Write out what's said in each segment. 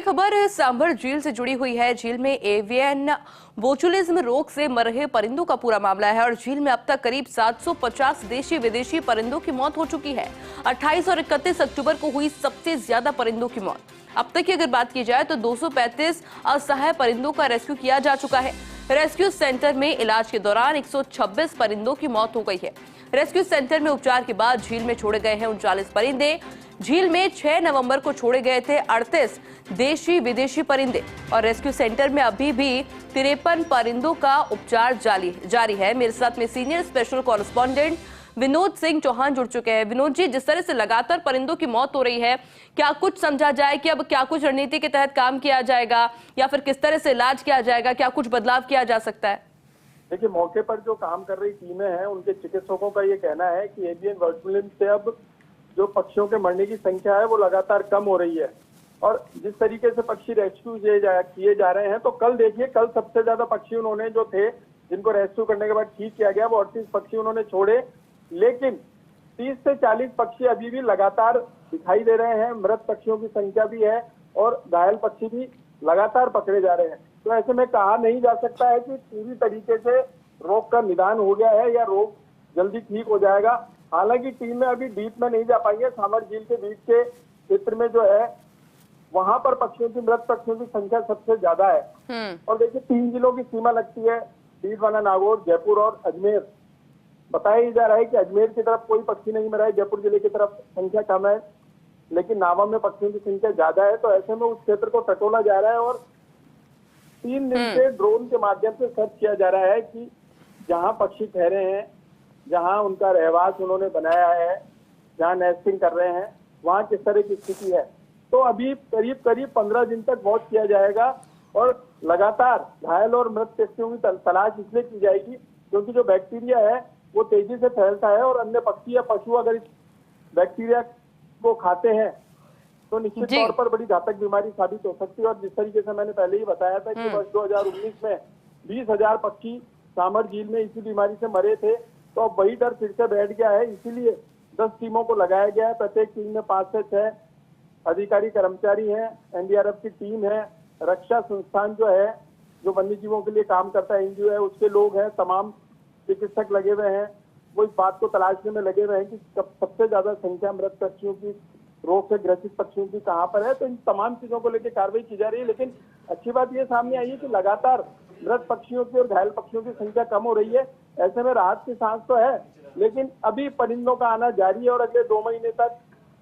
खबर सांभर झील से जुड़ी हुई है। झील में एवियन बोचुलिज्म रोग से मर रहे परिंदों का पूरा मामला है और झील में अब तक करीब 750 देशी विदेशी परिंदों की मौत हो चुकी है। 28 और 31 अक्टूबर को हुई सबसे ज्यादा परिंदों की मौत। अब तक की अगर बात की जाए तो 235 असहाय परिंदों का रेस्क्यू किया जा चुका है। रेस्क्यू सेंटर में इलाज के दौरान 126 परिंदों की मौत हो गई है। रेस्क्यू सेंटर में उपचार के बाद झील में छोड़े गए हैं 39 परिंदे। झील में 6 नवंबर को छोड़े गए थे 38 देशी विदेशी परिंदे और रेस्क्यू सेंटर में अभी भी 53 परिंदों का उपचार जारी है। मेरे साथ में senior special correspondent Vinod Singh Chauhan जुड़ चुके हैं। विनोद जी, जिस तरह से लगातार परिंदों की मौत हो रही है, क्या कुछ समझा जाए कि अब क्या कुछ रणनीति के तहत काम किया जाएगा या फिर किस तरह से इलाज किया जाएगा, क्या कुछ बदलाव किया जा सकता है? देखिए, मौके पर जो काम कर रही टीमें हैं उनके चिकित्सकों का ये कहना है कि एवियन बर्ड से अब जो पक्षियों के मरने की संख्या है वो लगातार कम हो रही है और जिस तरीके से पक्षी रेस्क्यू किए जा रहे हैं तो कल देखिए, कल सबसे ज्यादा पक्षी उन्होंने जो थे जिनको रेस्क्यू करने के बाद ठीक किया गया वो 38 पक्षी उन्होंने छोड़े, लेकिन 30 से 40 पक्षी अभी भी लगातार दिखाई दे रहे हैं। मृत पक्षियों की संख्या भी है और घायल पक्षी भी लगातार पकड़े जा रहे हैं। तो ऐसे में कहा नहीं जा सकता है कि पूरी तरीके से रोग का निदान हो गया है या रोग जल्दी ठीक हो जाएगा। हालांकि टीम में अभी डीप में नहीं जा पाई है। सांभर झील के बीच के क्षेत्र में जो है वहां पर पक्षियों की मृत पक्षियों की संख्या सबसे ज्यादा है। और देखिए, 3 जिलों की सीमा लगती है, डीडवाना, नागौर, जयपुर और अजमेर। बताया जा रहा है कि अजमेर की तरफ कोई पक्षी नहीं मरा है, जयपुर जिले की तरफ संख्या कम है, लेकिन नावा में पक्षियों की संख्या ज्यादा है। तो ऐसे में उस क्षेत्र को टटोला जा रहा है और 3 दिन से ड्रोन के माध्यम से सर्च किया जा रहा है कि जहां पक्षी ठहरे हैं, जहां उनका रहवास उन्होंने बनाया है, जहां नेस्टिंग कर रहे हैं, वहां किस तरह की स्थिति है। तो अभी करीब 15 दिन तक वॉच किया जाएगा और लगातार घायल और मृत पक्षियों की तलाश इसलिए की जाएगी क्योंकि जो बैक्टीरिया है वो तेजी से फैलता है और अन्य पक्षी या पशु अगर इस बैक्टीरिया को खाते हैं तो निश्चित तौर पर बड़ी घातक बीमारी साबित हो सकती है। और जिस तरीके से मैंने पहले ही बताया था कि वर्ष 2019 में 20,000 पक्षी सांभर झील में इसी बीमारी से मरे थे, तो अब वही डर फिर से बैठ गया है। इसीलिए 10 टीमों को लगाया गया है। प्रत्येक टीम में 5 से 6 अधिकारी कर्मचारी हैं, एनडीआरएफ की टीम है, रक्षा संस्थान जो है जो वन्य जीवों के लिए काम करता है, एनजीओ है, उसके लोग हैं, तमाम चिकित्सक लगे हुए हैं। वो इस बात को तलाशने में लगे हुए हैं कि सबसे ज्यादा संख्या मृत पक्षियों की, रोग से ग्रसित पक्षियों की कहां पर है। तो इन तमाम चीजों को लेकर कार्रवाई की जा रही है। लेकिन अच्छी बात ये सामने आई है कि लगातार मृत पक्षियों की और घायल पक्षियों की संख्या कम हो रही है। ऐसे में राहत की सांस तो है, लेकिन अभी परिंदों का आना जारी है और अगले 2 महीने तक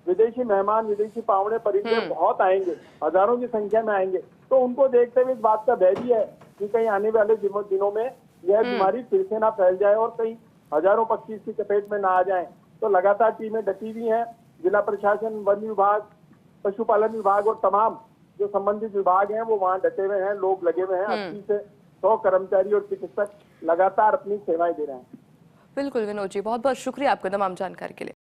विदेशी मेहमान, विदेशी पावड़े, परिंदे बहुत आएंगे, हजारों की संख्या में आएंगे। तो उनको देखते हुए इस बात का भय भी है कि कहीं आने वाले दिनों में यह बीमारी फिर से ना फैल जाए और कहीं हजारों पक्षी इसकी चपेट में ना आ जाएं। तो लगातार टीमें डटी हुई हैं। जिला प्रशासन, वन विभाग, पशुपालन विभाग और तमाम जो संबंधित विभाग हैं वो वहां डटे हुए हैं, लोग लगे हुए हैं। 80 से 100 कर्मचारी और चिकित्सक लगातार अपनी सेवाएं दे रहे हैं। बिल्कुल विनोद जी, बहुत बहुत शुक्रिया आपका तमाम जानकारी के लिए।